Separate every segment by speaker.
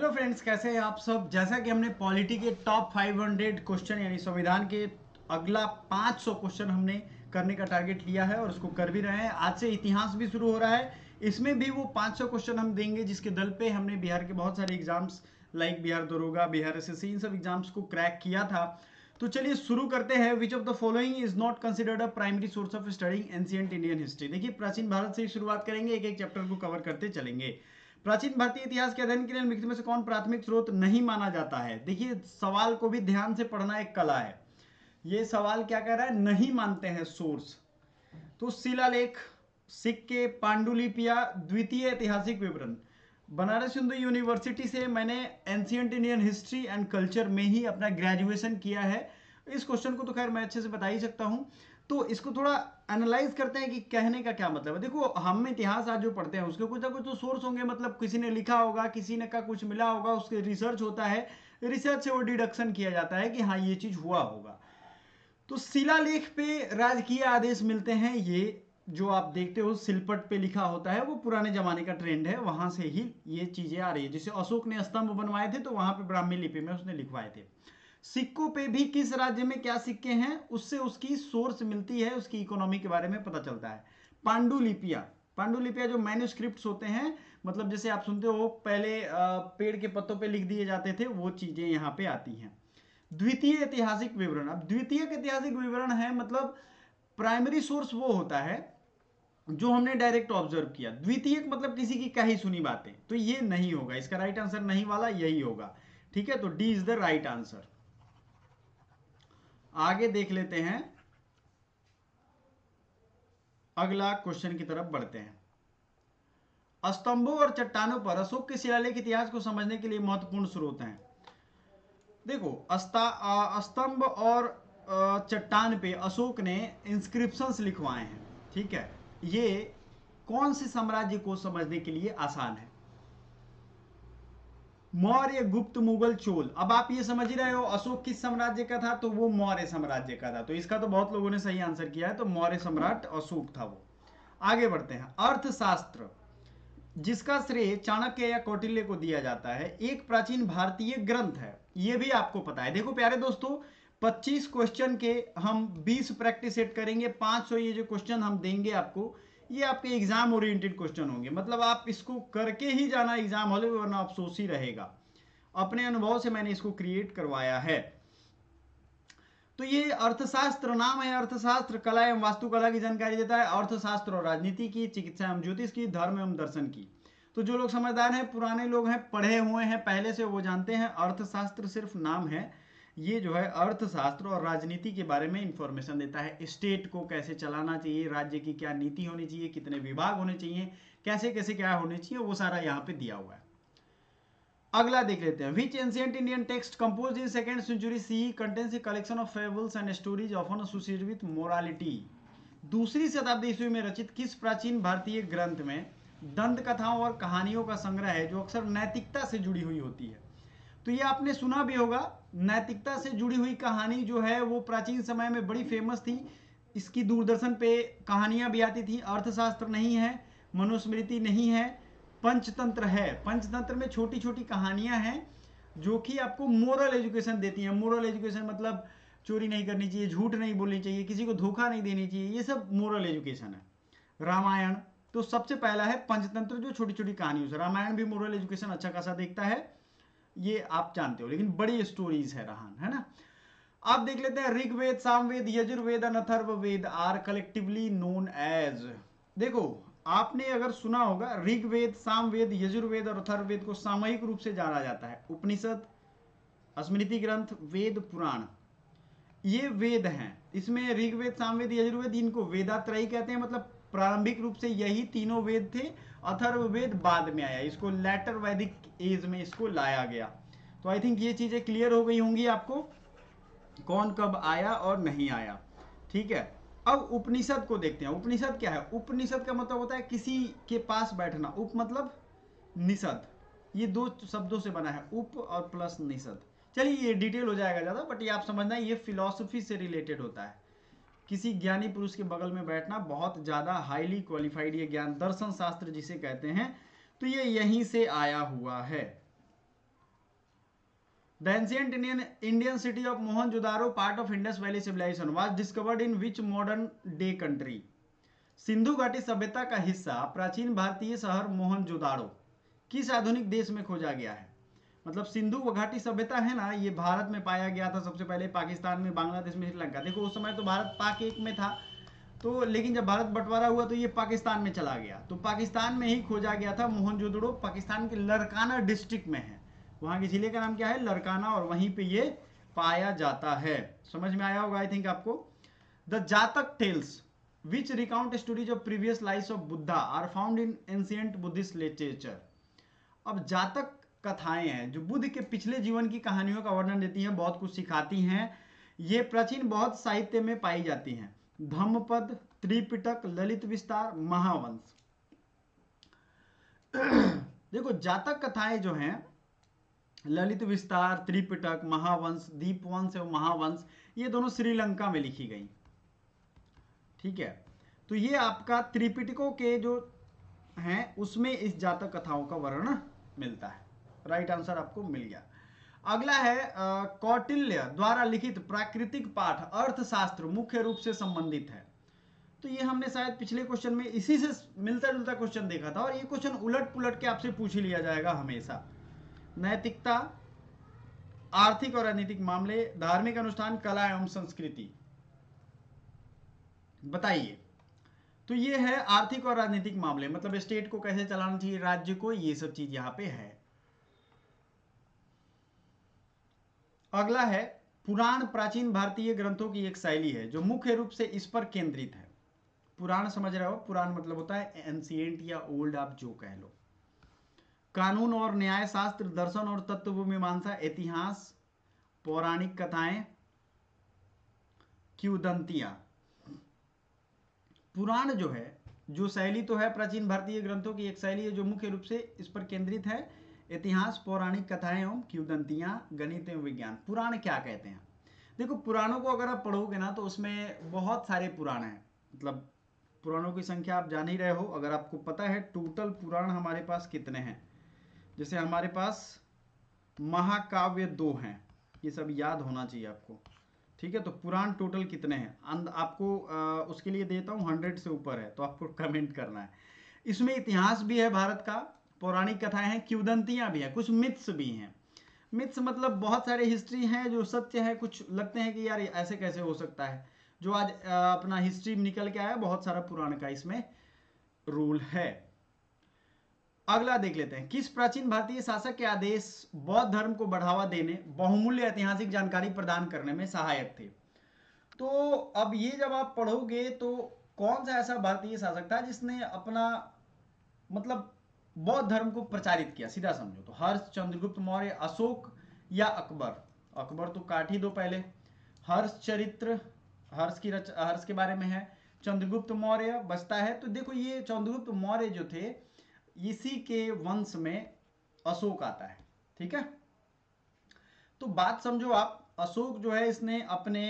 Speaker 1: Hello friends, कैसे हैं आप सब। जैसा कि हमने पॉलिटी के टॉप 500 क्वेश्चन यानी संविधान के अगला 500 क्वेश्चन हमने करने का टारगेट लिया है और उसको कर भी रहे हैं। आज से इतिहास भी शुरू हो रहा है, इसमें भी वो 500 क्वेश्चन हम देंगे जिसके दल पे हमने बिहार के बहुत सारे एग्जाम्स लाइक बिहार दरोगा, बिहार एसएससी, इन सब एग्जाम्स को क्रैक किया था। तो चलिए शुरू करते हैं। Which of the following is not considered a primary source of studying ancient Indian history. देखिए, प्राचीन भारत से ही शुरुआत करेंगे, एक एक चैप्टर को कवर करते चलेंगे। प्राचीन भारतीय इतिहास के अध्ययन के लिए निम्नलिखित में से कौन प्राथमिक स्रोत नहीं माना जाता है। देखिए, सवाल को भी ध्यान से पढ़ना एक कला है। ये सवाल क्या कह रहा है, नहीं मानते हैं सोर्स। तो शिलालेख, सिक्के, पांडुलिपियां, द्वितीय ऐतिहासिक विवरण। बनारस हिंदू यूनिवर्सिटी से मैंने ancient Indian history and culture में ही अपना ग्रेजुएशन किया है। इस क्वेश्चन को तो खैर मैं अच्छे से बता ही सकता हूं। तो इसको थोड़ा एनालाइज करते हैं कि कहने का क्या मतलब है। देखो, हम इतिहास आज जो पढ़ते हैं उसके कुछ ना कुछ तो सोर्स होंगे, मतलब किसी ने लिखा होगा, किसी ने का कुछ मिला होगा, उसके रिसर्च होता है, रिसर्च से वो डिडक्शन किया जाता है कि हाँ ये चीज हुआ होगा। तो शिलालेख पे राजकीय आदेश मिलते हैं, ये जो आप देखते हो सिलपट पे लिखा होता है वो पुराने जमाने का ट्रेंड है, वहां से ही ये चीजें आ रही है। जैसे अशोक ने स्तंभ बनवाए थे तो वहां पे ब्राह्मी लिपि में उसने लिखवाए थे। सिक्कों पे भी किस राज्य में क्या सिक्के हैं उससे उसकी सोर्स मिलती है, उसकी इकोनॉमी के बारे में पता चलता है। पांडुलिपियां, पांडुलिपियां जो मैन्युस्क्रिप्ट्स होते हैं, मतलब जैसे आप सुनते हो पहले पेड़ के पत्तों पे लिख दिए जाते थे, वो चीजें यहाँ पे आती हैं। द्वितीय ऐतिहासिक विवरण, अब द्वितीय ऐतिहासिक विवरण है मतलब प्राइमरी सोर्स वो होता है जो हमने डायरेक्ट ऑब्जर्व किया। द्वितीय मतलब किसी की कही सुनी बातें, तो ये नहीं होगा, इसका राइट आंसर नहीं वाला यही होगा। ठीक है, तो D is the right answer. आगे देख लेते हैं, अगला क्वेश्चन की तरफ बढ़ते हैं। स्तंभों और चट्टानों पर अशोक के शिलालेख इतिहास को समझने के लिए महत्वपूर्ण स्रोत हैं। देखो, स्तंभ और चट्टान पे अशोक ने इंस्क्रिप्शंस लिखवाए हैं। ठीक है, ये कौन से साम्राज्य को समझने के लिए आसान है। मौर्य, गुप्त, मुगल, चोल। अब आप ये समझ ही रहे हो अशोक किस साम्राज्य का था, तो वो मौर्य साम्राज्य का था। तो इसका तो बहुत लोगों ने सही आंसर किया है, तो मौर्य सम्राट अशोक था वो। आगे बढ़ते हैं। अर्थशास्त्र, जिसका श्रेय चाणक्य या कौटिल्य को दिया जाता है, एक प्राचीन भारतीय ग्रंथ है। ये भी आपको पता है। देखो प्यारे दोस्तों, 25 क्वेश्चन के हम 20 प्रैक्टिस सेट करेंगे, 500 ये जो क्वेश्चन हम देंगे आपको, ये आपके एग्जाम ओरिएंटेड क्वेश्चन होंगे। मतलब आप इसको करके ही जाना एग्जाम हॉल में, वरना अफसोस ही रहेगा। अपने अनुभव से मैंने इसको क्रिएट करवाया है। तो ये अर्थशास्त्र नाम है। अर्थशास्त्र कला एवं वास्तुकला की जानकारी देता है। अर्थशास्त्र और राजनीति की, चिकित्सा एवं ज्योतिष की, धर्म एवं दर्शन की। तो जो लोग समझदार हैं, पुराने लोग हैं, पढ़े हुए हैं पहले से, वो जानते हैं अर्थशास्त्र सिर्फ नाम है। ये जो है अर्थशास्त्र और राजनीति के बारे में इंफॉर्मेशन देता है। स्टेट को कैसे चलाना चाहिए, राज्य की क्या नीति होनी चाहिए, कितने विभाग होने चाहिए, कैसे कैसे क्या होने चाहिए, वो सारा यहाँ पे दिया हुआ है। अगला देख लेते हैं। Which ancient Indian text composed in second century C contains a collection of fables and stories often associated with morality. दूसरी शताब्दी ईस्वी में रचित किस प्राचीन भारतीय ग्रंथ में दंत कथाओं और कहानियों का संग्रह है जो अक्सर नैतिकता से जुड़ी हुई होती है। तो ये आपने सुना भी होगा, नैतिकता से जुड़ी हुई कहानी जो है वो प्राचीन समय में बड़ी फेमस थी। इसकी दूरदर्शन पे कहानियां भी आती थी। अर्थशास्त्र नहीं है, मनुस्मृति नहीं है, पंचतंत्र है। पंचतंत्र में छोटी छोटी कहानियां हैं जो कि आपको मोरल एजुकेशन देती हैं। मोरल एजुकेशन मतलब चोरी नहीं करनी चाहिए, झूठ नहीं बोलनी चाहिए, किसी को धोखा नहीं देनी चाहिए, ये सब मोरल एजुकेशन है। रामायण तो सबसे पहला है पंचतंत्र, जो छोटी छोटी कहानियों से। रामायण भी मोरल एजुकेशन अच्छा खासा देखता है, ये आप जानते हो, लेकिन बड़ी स्टोरीज है रामायण, है ना। आप देख लेते हैं। Rigveda, Samaveda, Yajurveda and Atharvaveda are collectively known as. देखो, आपने अगर सुना होगा ऋग्वेद, सामवेद, यजुर्वेद और अथर्ववेद को सामूहिक रूप से जाना जाता है। उपनिषद, स्मृति ग्रंथ, वेद, पुराण, ये वेद हैं। इसमें ऋग्वेद, सामवेद, यजुर्वेद, इनको वेदात्रयी कहते हैं। मतलब प्रारंभिक रूप से यही तीनों वेद थे। अथर्ववेद बाद में आया, इसको लेटर वैदिक एज में इसको लाया गया। तो आई थिंक ये चीजें क्लियर हो गई होंगी आपको, कौन कब आया और नहीं आया। ठीक है, अब उपनिषद को देखते हैं। उपनिषद क्या है। उपनिषद का मतलब होता है किसी के पास बैठना। उप मतलब निषद, ये दो शब्दों से बना है, उप और प्लस निषद। चलिए ये डिटेल हो जाएगा ज़्यादा, बट ये आप समझना, ये फिलॉसफी से रिलेटेड होता है। किसी ज्ञानी पुरुष के बगल में बैठना, बहुत ज़्यादा हाईली क्वालिफाइड ये ज्ञान, दर्शन शास्त्र जिसे कहते हैं, तो ये यहीं से आया हुआ है। The ancient Indian city of Mohenjodaro part of Indus valley civilisation was discovered in which modern day country. सिंधु घाटी सभ्यता का हिस्सा प्राचीन भारतीय शहर मोहनजोदारो किस आधुनिक देश में खोजा गया है। मतलब सिंधु घाटी सभ्यता है ना, ये भारत में पाया गया था सबसे पहले, पाकिस्तान में, बांग्लादेश में, श्रीलंका। देखो उस समय तो भारत पाक एक में था, तो लेकिन जब भारत बंटवारा हुआ तो ये पाकिस्तान में चला गया, तो पाकिस्तान में ही खोजा गया था। मोहनजोदड़ो पाकिस्तान के लरकाना डिस्ट्रिक्ट में है, वहां के जिले का नाम क्या है, लरकाना, और वहीं पे ये पाया जाता है। समझ में आया होगा आई थिंक आपको। The Jataka tales which recount stories of previous life of Buddha are found in ancient Buddhist literature. अब जातक कथाएं हैं जो बुद्ध के पिछले जीवन की कहानियों का वर्णन देती हैं, बहुत कुछ सिखाती हैं। ये प्राचीन बौद्ध साहित्य में पाई जाती हैं। धम्मपद, त्रिपिटक, ललित विस्तार, महावंश। देखो जातक कथाएं जो हैं, ललित विस्तार, त्रिपिटक, महावंश, दीपवंश और महावंश, ये दोनों श्रीलंका में लिखी गई। ठीक है, तो ये आपका त्रिपिटकों के जो हैं उसमें इस जातक कथाओं का वर्णन मिलता है। राइट आंसर आपको मिल गया। अगला है कौटिल्य द्वारा लिखित प्राकृतिक पाठ अर्थशास्त्र मुख्य रूप से संबंधित है। तो ये हमने शायद पिछले क्वेश्चन में इसी से मिलता जुलता क्वेश्चन देखा था, और ये क्वेश्चन उलट पुलट के आपसे पूछ ही लिया जाएगा हमेशा। नैतिकता, आर्थिक और राजनीतिक मामले, धार्मिक अनुष्ठान, कला एवं संस्कृति, बताइए। तो ये है आर्थिक और राजनीतिक मामले, मतलब स्टेट को कैसे चलाना चाहिए, राज्य को, ये सब चीज यहां पे है। अगला है पुराण प्राचीन भारतीय ग्रंथों की एक शैली है जो मुख्य रूप से इस पर केंद्रित है। पुराण समझ रहे हो, पुराण मतलब होता है एंशिएंट या ओल्ड, आप जो कह लो। कानून और न्याय शास्त्र, दर्शन और तत्व मीमांसा, इतिहास, पौराणिक कथाएं, किंवदंतियां। पुराण जो है, जो शैली तो है प्राचीन भारतीय ग्रंथों की एक शैली है जो मुख्य रूप से इस पर केंद्रित है। इतिहास, पौराणिक कथाएं एवं किंवदंतियां, गणित एवं विज्ञान। पुराण क्या कहते हैं, देखो पुराणों को अगर आप पढ़ोगे ना तो उसमें बहुत सारे पुराण हैं, मतलब पुराणों की संख्या आप जान ही रहे हो। अगर आपको पता है टोटल पुराण हमारे पास कितने हैं, जैसे हमारे पास महाकाव्य 2 हैं, ये सब याद होना चाहिए आपको। ठीक है, तो पुराण टोटल कितने हैं आपको उसके लिए देता हूँ, 100 से ऊपर है, तो आपको कमेंट करना है। इसमें इतिहास भी है भारत का, पौराणिक कथाएं हैं, किंवदंतियां भी हैं, कुछ मिथ्स भी हैं। मिथ्स मतलब बहुत सारे हिस्ट्री हैं जो सत्य है, कुछ लगते हैं कि यार ऐसे कैसे हो सकता है, जो आज अपना हिस्ट्री में निकल के आया, बहुत सारा पुराण का इसमें रोल है। अगला देख लेते हैं, किस प्राचीन भारतीय शासक के आदेश बौद्ध धर्म को बढ़ावा देने, बहुमूल्य ऐतिहासिक जानकारी प्रदान करने में सहायक थे। तो अब ये जब आप पढ़ोगे तो कौन सा ऐसा भारतीय शासक था जिसने अपना मतलब बौद्ध धर्म को प्रचारित किया, सीधा समझो तो हर्ष, चंद्रगुप्त मौर्य, अशोक या अकबर। अकबर तो काट ही दो पहले। हर्ष चरित्र, हर्ष के बारे में है, चंद्रगुप्त मौर्य बचता है। तो देखो ये चंद्रगुप्त मौर्य जो थे, इसी के वंश में अशोक आता है। ठीक है, तो बात समझो आप, अशोक जो है इसने अपने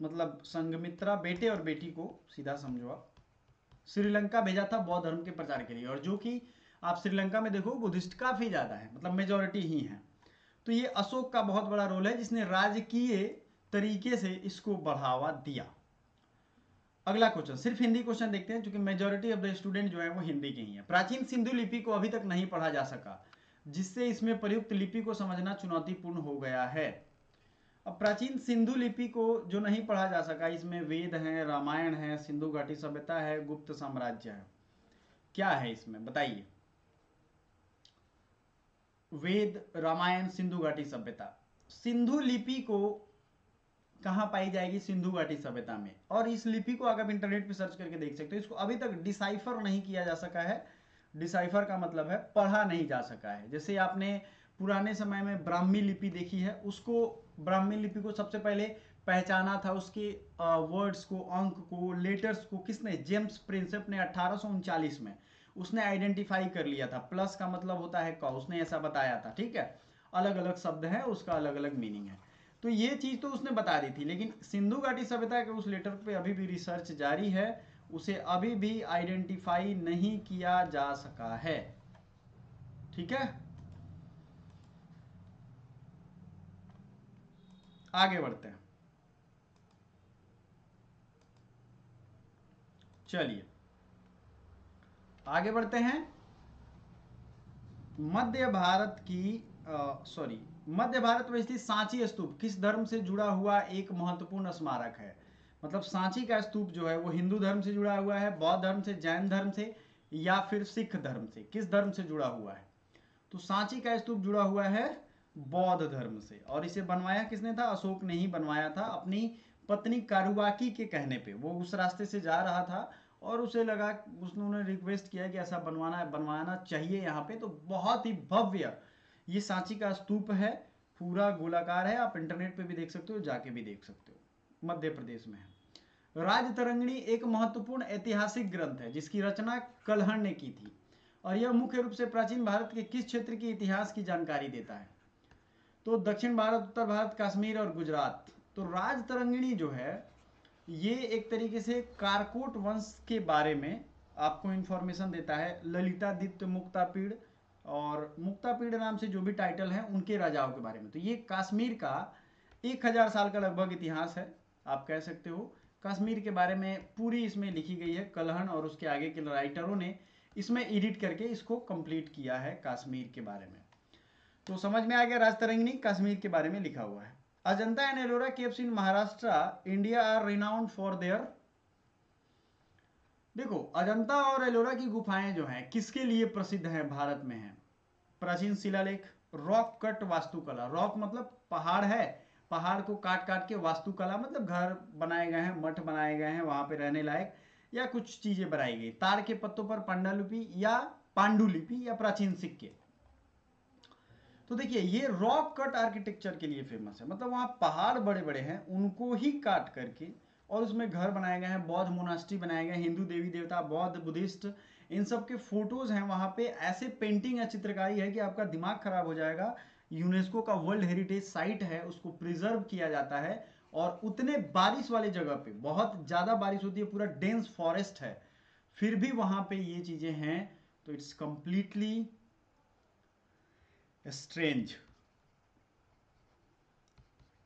Speaker 1: मतलब संघमित्रा बेटे और बेटी को, सीधा समझो आप, श्रीलंका भेजा था बौद्ध धर्म के प्रचार के लिए, और जो कि आप श्रीलंका में देखो बुद्धिस्ट काफी ज्यादा है, मतलब मेजोरिटी ही है। तो ये अशोक का बहुत बड़ा रोल है जिसने राजकीय तरीके से इसको बढ़ावा दिया। अगला क्वेश्चन सिर्फ हिंदी क्वेश्चन देखते हैं, क्योंकि मेजोरिटी ऑफ द स्टूडेंट जो है वो हिंदी के ही है। प्राचीन सिंधु लिपि को अभी तक नहीं पढ़ा जा सका, जिससे इसमें प्रयुक्त लिपि को समझना चुनौतीपूर्ण हो गया है। अब प्राचीन सिंधु लिपि को जो नहीं पढ़ा जा सका, इसमें वेद है, रामायण है, सिंधु घाटी सभ्यता है, गुप्त साम्राज्य है। क्या है इसमें बताइए, वेद, रामायण, सिंधु घाटी सभ्यता। सिंधु लिपि को कहां पाई जाएगी, सिंधु घाटी सभ्यता में। और इस लिपि को अगर आप इंटरनेट पे सर्च करके देख सकते हो, इसको अभी तक डिसाइफर नहीं किया जा सका है। डिसाइफर का मतलब है पढ़ा नहीं जा सका है। जैसे आपने पुराने समय में ब्राह्मी लिपि देखी है, उसको ब्राह्मी लिपि को सबसे पहले पहचाना था, उसके वर्ड्स को, अंक को, लेटर्स को किसने, जेम्स प्रिंसेप ने 1839 में उसने आइडेंटिफाई कर लिया था। प्लस का मतलब होता है क, उसने ऐसा बताया था। ठीक है, अलग अलग शब्द है, उसका अलग अलग मीनिंग है, तो ये चीज तो उसने बता दी थी। लेकिन सिंधु घाटी सभ्यता के उस लेटर पे अभी भी रिसर्च जारी है, उसे अभी भी आइडेंटिफाई नहीं किया जा सका है। ठीक है, आगे बढ़ते हैं, चलिए आगे बढ़ते हैं। मध्य भारत की सॉरी मध्य भारत में स्थित सांची स्तूप किस धर्म से जुड़ा हुआ एक महत्वपूर्ण स्मारक है? मतलब सांची का स्तूप जो है वो हिंदू धर्म से जुड़ा हुआ है, बौद्ध धर्म से, जैन धर्म से, या फिर सिख धर्म से? किस धर्म से जुड़ा हुआ है? तो सांची का स्तूप जुड़ा हुआ है बौद्ध धर्म से। और इसे बनवाया किसने था? अशोक ने ही बनवाया था, अपनी पत्नी कारुबाकी के कहने पे। वो उस रास्ते से जा रहा था और उसे लगा, उसने रिक्वेस्ट किया कि ऐसा बनवाना चाहिए यहाँ पे। तो बहुत ही भव्य ये सांची का स्तूप है, पूरा गोलाकार है। आप इंटरनेट पे भी देख सकते हो, जाके भी देख सकते हो, मध्य प्रदेश में है। राजतरंगिणी एक महत्वपूर्ण ऐतिहासिक ग्रंथ है जिसकी रचना कल्हण ने की थी, और यह मुख्य रूप से प्राचीन भारत के किस क्षेत्र के इतिहास की जानकारी देता है? तो दक्षिण भारत, उत्तर भारत, कश्मीर और गुजरात। तो राजतरंगिणी जो है ये एक तरीके से कारकोट वंश के बारे में आपको इंफॉर्मेशन देता है। ललितादित्य, मुक्तापीड़ और मुक्तापीड़ नाम से जो भी टाइटल है उनके राजाओं के बारे में। तो ये कश्मीर का 1000 साल का लगभग इतिहास है, आप कह सकते हो। कश्मीर के बारे में पूरी इसमें लिखी गई है। कल्हण और उसके आगे के राइटरों ने इसमें एडिट करके इसको कंप्लीट किया है कश्मीर के बारे में। तो समझ में आ गया, राजतरंगिणी कश्मीर के बारे में लिखा हुआ है। Ajanta and Ellora caves in Maharashtra India are renowned for their. देखो, अजंता और एलोरा की गुफाएं जो हैं किसके लिए प्रसिद्ध हैं? भारत में हैं। प्राचीन शिलालेख, रॉक कट वास्तुकला। रॉक मतलब पहाड़ है, पहाड़ को काट काट के वास्तुकला मतलब घर बनाए गए हैं, मठ बनाए गए हैं वहां पे रहने लायक, या कुछ चीजें बनाई गई। तार के पत्तों पर पांडुलिपि या पांडुलिपि या प्राचीन सिक्के। तो देखिए ये रॉक कट आर्किटेक्चर के लिए फेमस है, मतलब वहाँ पहाड़ बड़े बड़े हैं उनको ही काट करके और उसमें घर बनाए गए हैं, बौद्ध मोनास्ट्री बनाए गए हैं, हिंदू देवी देवता, बौद्ध, बुद्धिस्ट, इन सब के फोटोज हैं वहाँ पे। ऐसे पेंटिंग या चित्रकारी है कि आपका दिमाग खराब हो जाएगा। यूनेस्को का वर्ल्ड हेरिटेज साइट है, उसको प्रिजर्व किया जाता है। और उतने बारिश वाले जगह पे बहुत ज़्यादा बारिश होती है, पूरा डेंस फॉरेस्ट है, फिर भी वहाँ पे ये चीज़ें हैं। तो इट्स कंप्लीटली स्ट्रेंज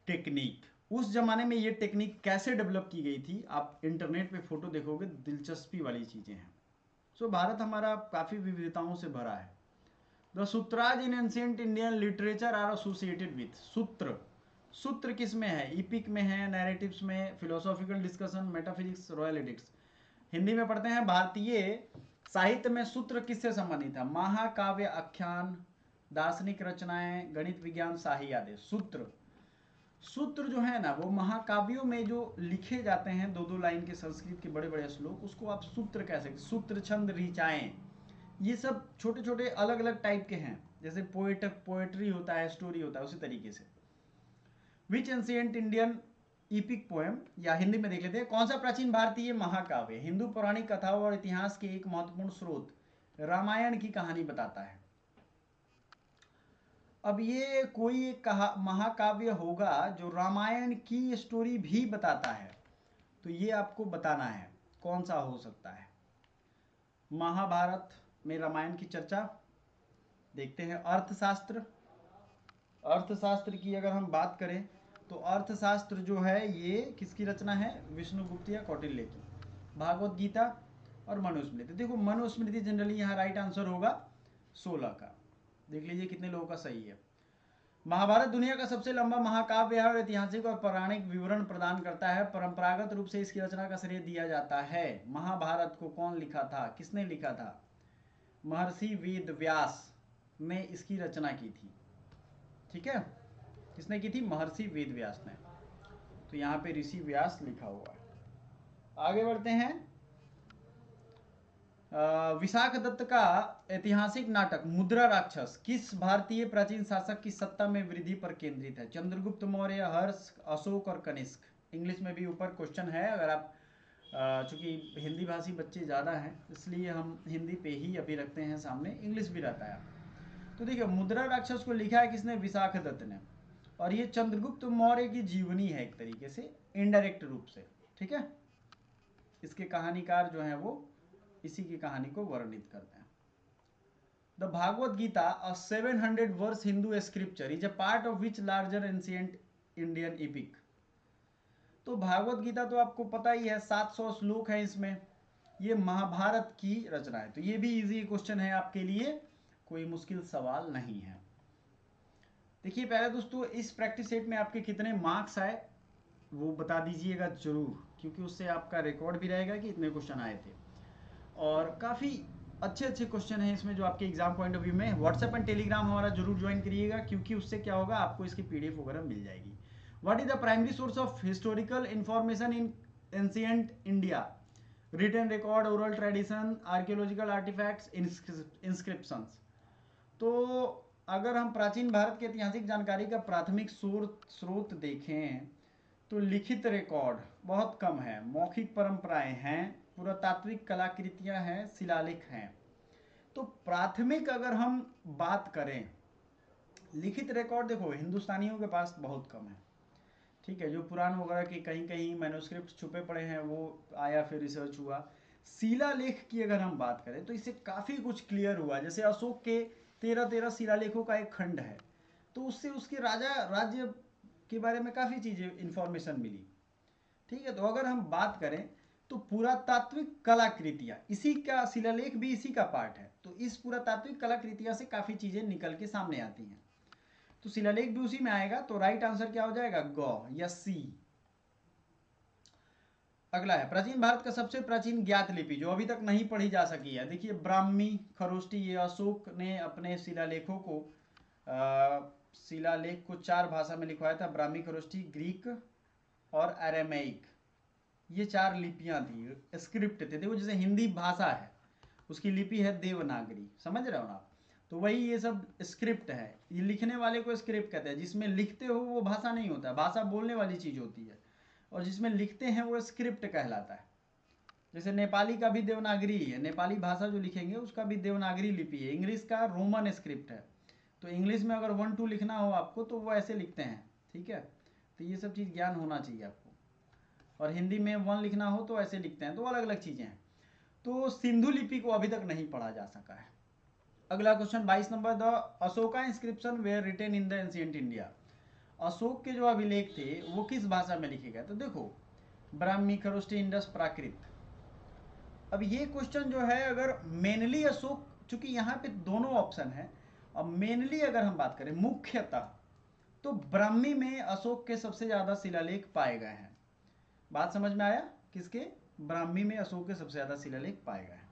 Speaker 1: टेक्निक। उस जमाने में ये टेक्निक कैसे डेवलप की गई थी, आप इंटरनेट पे फोटो देखोगे, दिलचस्पी वाली चीजें हैं। सो भारत हमारा काफी विविधताओं से भरा है। The sutras in ancient Indian literature are associated with. सूत्र, सूत्र किस में है? इपिक में है, नैरेटिव्स में, philosophical discussion, metaphysics, royal addicts. Hindi में पढ़ते हैं। भारतीय साहित्य में सूत्र किससे संबंधित है? महाकाव्य, आख्यान, दार्शनिक रचनाएं, गणित, विज्ञान, शाही आदि। सूत्र, सूत्र जो है ना वो महाकाव्यों में जो लिखे जाते हैं, दो दो लाइन के संस्कृत के बड़े बड़े श्लोक, उसको आप सूत्र कह सकते। सूत्र, छंद, ऋचाएं, ये सब छोटे छोटे अलग अलग टाइप के हैं। जैसे पोएट्री होता है, स्टोरी होता है, उसी तरीके से। विच एंशिएंट इंडियन इपिक पोएम, या हिंदी में देख लेते हैं, कौन सा प्राचीन भारतीय महाकाव्य हिंदू पौराणिक कथाओं और इतिहास के एक महत्वपूर्ण स्रोत रामायण की कहानी बताता है? अब ये कोई एक महाकाव्य होगा जो रामायण की स्टोरी भी बताता है, तो ये आपको बताना है कौन सा हो सकता है। महाभारत में रामायण की चर्चा देखते हैं। अर्थशास्त्र, अर्थशास्त्र की अगर हम बात करें तो अर्थशास्त्र जो है ये किसकी रचना है? विष्णुगुप्त या कौटिल्य की। भागवत गीता और मनुस्मृति। देखो मनुस्मृति जनरली यहाँ राइट आंसर होगा 16 का। देख लीजिए कितने लोगों का सही है। महाभारत दुनिया का सबसे लंबा महाकाव्य है और ऐतिहासिक और पौराणिक विवरण प्रदान करता है। परंपरागत रूप से इसकी रचना का श्रेय दिया जाता है। महाभारत को कौन लिखा था, किसने लिखा था? महर्षि वेद व्यास ने इसकी रचना की थी। ठीक है, किसने की थी? महर्षि वेद व्यास ने। तो यहाँ पे ऋषि व्यास लिखा हुआ है। आगे बढ़ते हैं। विशाख दत्त का ऐतिहासिक नाटक मुद्रा राक्षस किस भारतीय प्राचीन शासक की सत्ता में वृद्धि पर केंद्रित है? चंद्रगुप्त मौर्य, हर्ष, अशोक और कनिष्क। इंग्लिश में भी ऊपर क्वेश्चन है। अगर आप चूंकि हिंदी भाषी बच्चे ज़्यादा हैं इसलिए हम हिंदी पे ही अभी रखते हैं सामने, इंग्लिश भी रहता है। तो देखिए मुद्रा राक्षस को लिखा है किसने? विशाख दत्त ने। और ये चंद्रगुप्त मौर्य की जीवनी है एक तरीके से, इनडायरेक्ट रूप से। ठीक है, इसके कहानीकार जो हैं वो इसी की कहानी को वर्णित करते हैं। The Bhagavad Gita, a 700 verse Hindu scripture, is a part of which larger ancient Indian EPIC. तो भागवत गीता तो आपको पता ही है, 700 श्लोक है इसमें, ये महाभारत की रचना है। तो ये भी इजी क्वेश्चन है आपके लिए, कोई मुश्किल सवाल नहीं है। देखिए पहले दोस्तों इस प्रैक्टिस सेट में आपके कितने मार्क्स आए वो बता दीजिएगा जरूर, क्योंकि उससे आपका रिकॉर्ड भी रहेगा कि इतने क्वेश्चन आए थे। और काफ़ी अच्छे अच्छे क्वेश्चन हैं इसमें जो आपके एग्जाम पॉइंट ऑफ व्यू में। व्हाट्सएप एंड टेलीग्राम हमारा जरूर ज्वाइन करिएगा, क्योंकि उससे क्या होगा, आपको इसकी पीडीएफ वगैरह मिल जाएगी। What is the primary source of historical information in ancient India? Written record, oral tradition, archaeological artefacts, inscriptions. तो अगर हम प्राचीन भारत की ऐतिहासिक जानकारी का प्राथमिक स्रोत देखें तो लिखित रिकॉर्ड बहुत कम है, मौखिक परंपराएं हैं, पुरातात्विक कलाकृतियां हैं, शिलालेख हैं। तो प्राथमिक अगर हम बात करें, लिखित रिकॉर्ड देखो हिंदुस्तानियों के पास बहुत कम है, ठीक है। जो पुराण वगैरह के कहीं कहीं मैन्युस्क्रिप्ट छुपे पड़े हैं वो आया, फिर रिसर्च हुआ। शिलालेख की अगर हम बात करें तो इससे काफ़ी कुछ क्लियर हुआ। जैसे अशोक के 13 शिलालेखों का एक खंड है, तो उससे उसके राजा राज्य के बारे में काफ़ी चीज़ें इंफॉर्मेशन मिली, ठीक है। तो अगर हम बात करें तो पुरातात्विक कलाकृतियाँ, इसी का शिलालेख भी इसी का पार्ट है। तो इस पुरातात्विक कलाकृतियाँ से काफ़ी चीज़ें निकल के सामने आती हैं, तो शिलालेख भी उसी में आएगा। तो राइट आंसर क्या हो जाएगा, ग या सी। अगला है प्राचीन भारत का सबसे प्राचीन ज्ञात लिपि जो अभी तक नहीं पढ़ी जा सकी है। देखिए ब्राह्मी खरोष्टी, ये अशोक ने अपने शिलालेखों को शिलालेख को 4 भाषा में लिखवाया था, ब्राह्मी, खरोष्टी, ग्रीक और अरेमेइक। ये 4 लिपियां थी, स्क्रिप्ट थे। देखो जैसे हिंदी भाषा है, उसकी लिपि है देवनागरी, समझ रहे हो ना आप? तो वही ये सब स्क्रिप्ट है। ये लिखने वाले को स्क्रिप्ट कहते हैं। जिसमें लिखते हो वो भाषा नहीं होता, भाषा बोलने वाली चीज़ होती है, और जिसमें लिखते हैं वो स्क्रिप्ट कहलाता है। जैसे नेपाली का भी देवनागरी है, नेपाली भाषा जो लिखेंगे उसका भी देवनागरी लिपि है। इंग्लिश का रोमन स्क्रिप्ट है। तो इंग्लिश में अगर 1 2 लिखना हो आपको तो वो ऐसे लिखते हैं, ठीक है। तो ये सब चीज़ ज्ञान होना चाहिए आपको। और हिंदी में 1 लिखना हो तो ऐसे लिखते हैं, तो अलग अलग चीज़ें हैं। तो सिंधु लिपि को अभी तक नहीं पढ़ा जा सका है। अगला क्वेश्चन 22 नंबर, the Ashoka inscription were written in the ancient India. Ashoka के जो अभिलेख थे वो किस भाषा में लिखे गए? तो देखो ब्राह्मी, खरोष्टी, इंडस, प्राकृत। अब ये क्वेश्चन जो है, अगर मेनली अशोक, चूंकि यहाँ पे दोनों ऑप्शन है, अब मेनली अगर हम बात करें मुख्यतः तो ब्राह्मी में अशोक के सबसे ज्यादा शिलालेख पाए गए हैं। बात समझ में आया? किसके? ब्राह्मी में अशोक के सबसे ज्यादा शिलालेख पाए गए हैं।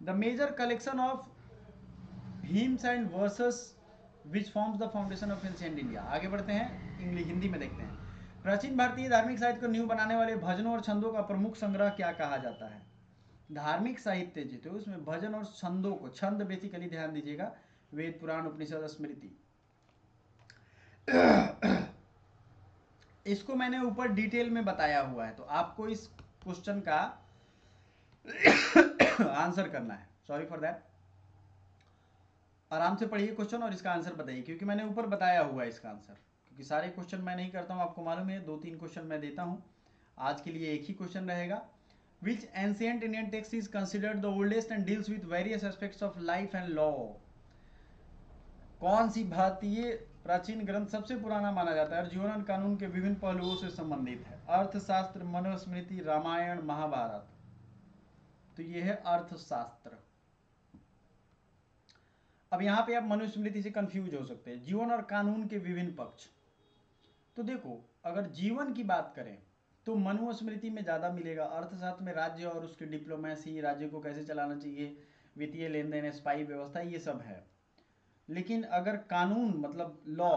Speaker 1: The major collection of hymns and verses which forms the foundation of ancient India. आगे बढ़ते हैं, इंग्लिश हिंदी में देखते हैं। प्राचीन भारतीय धार्मिक साहित्य को नींव बनाने वाले भजनों और छंदों का प्रमुख संग्रह क्या कहा जाता है? धार्मिक साहित्य जो थे उसमें भजन और छंदों को, छंद बेसिकली ध्यान दीजिएगा, वेद, पुराण, उपनिषद, स्मृति। इसको मैंने ऊपर डिटेल में बताया हुआ है, तो आपको इस क्वेश्चन का आंसर करना है। Sorry for that. आराम से पढ़िए क्वेश्चन और इसका आंसर बताइए, क्योंकि मैंने ऊपर बताया हुआ है इसका आंसर। क्योंकि सारे क्वेश्चन मैं नहीं करता हूँ, आपको मालूम है, 2 3 क्वेश्चन मैं देता हूँ। आज के लिए एक ही क्वेश्चन रहेगा। Which ancient Indian text is considered the oldest and deals with various aspects of life and law? कौन सी भारतीय प्राचीन ग्रंथ सबसे पुराना माना जाता है और जीवन और कानून के विभिन्न पहलुओं से संबंधित है? अर्थशास्त्र, मनुस्मृति, रामायण, महाभारत। तो ये है अर्थशास्त्र। अब यहां पे आप मनुस्मृति से कंफ्यूज हो सकते हैं। जीवन और कानून के विभिन्न पक्ष, तो देखो अगर जीवन की बात करें तो मनुस्मृति में ज़्यादा मिलेगा। अर्थशास्त्र में राज्य और उसकी डिप्लोमेसी, राज्य को कैसे चलाना चाहिए, वित्तीय लेन देन, स्पाई व्यवस्था, ये सब है। लेकिन अगर कानून मतलब लॉ,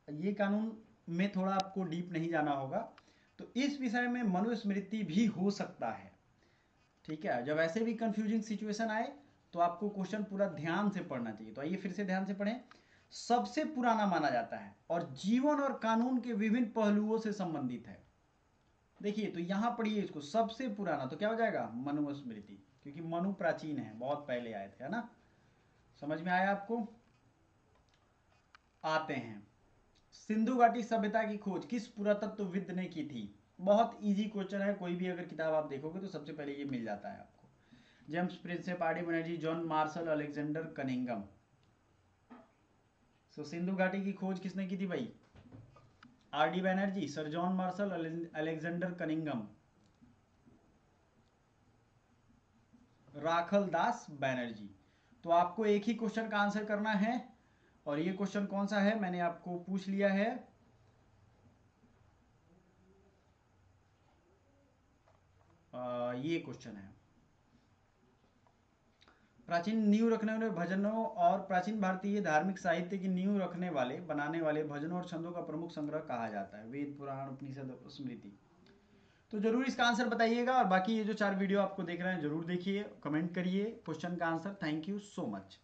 Speaker 1: ये कानून में थोड़ा आपको डीप नहीं जाना होगा, तो इस विषय में मनुस्मृति भी हो सकता है, ठीक है। जब ऐसे भी कंफ्यूजिंग सिचुएशन आए तो आपको क्वेश्चन पूरा ध्यान से पढ़ना चाहिए। तो आइए फिर से ध्यान से पढ़ें। सबसे पुराना माना जाता है और जीवन और कानून के विभिन्न पहलुओं से संबंधित है। देखिए तो यहां पढ़िए इसको, सबसे पुराना तो क्या हो जाएगा, मनुस्मृति, क्योंकि मनु प्राचीन है, बहुत पहले आए थे, है ना। समझ में आया आपको? आते हैं, सिंधु घाटी सभ्यता की खोज किस पुरातत्वविद ने की थी? बहुत इजी क्वेश्चन है, कोई भी अगर किताब आप देखोगे तो सबसे पहले ये मिल जाता है आपको। James Prinsep, R D Banerjee, John Marshall, Alexander Cunningham. So सिंधु घाटी की खोज किसने की थी भाई? R D. Banerjee, sir John Marshall, Alexander Cunningham, Rakhal Das Banerjee. तो आपको एक ही क्वेश्चन का आंसर करना है, और ये क्वेश्चन कौन सा है मैंने आपको पूछ लिया है, ये क्वेश्चन है। प्राचीन नींव रखने वाले भजनों और प्राचीन भारतीय धार्मिक साहित्य की नींव रखने वाले बनाने वाले भजनों और छंदों का प्रमुख संग्रह कहा जाता है? वेद, पुराण, उपनिषद, स्मृति। तो जरूर इसका आंसर बताइएगा, और बाकी ये जो 4 वीडियो आपको देख रहे हैं जरूर देखिए, कमेंट करिए क्वेश्चन का answer. Thank you so much.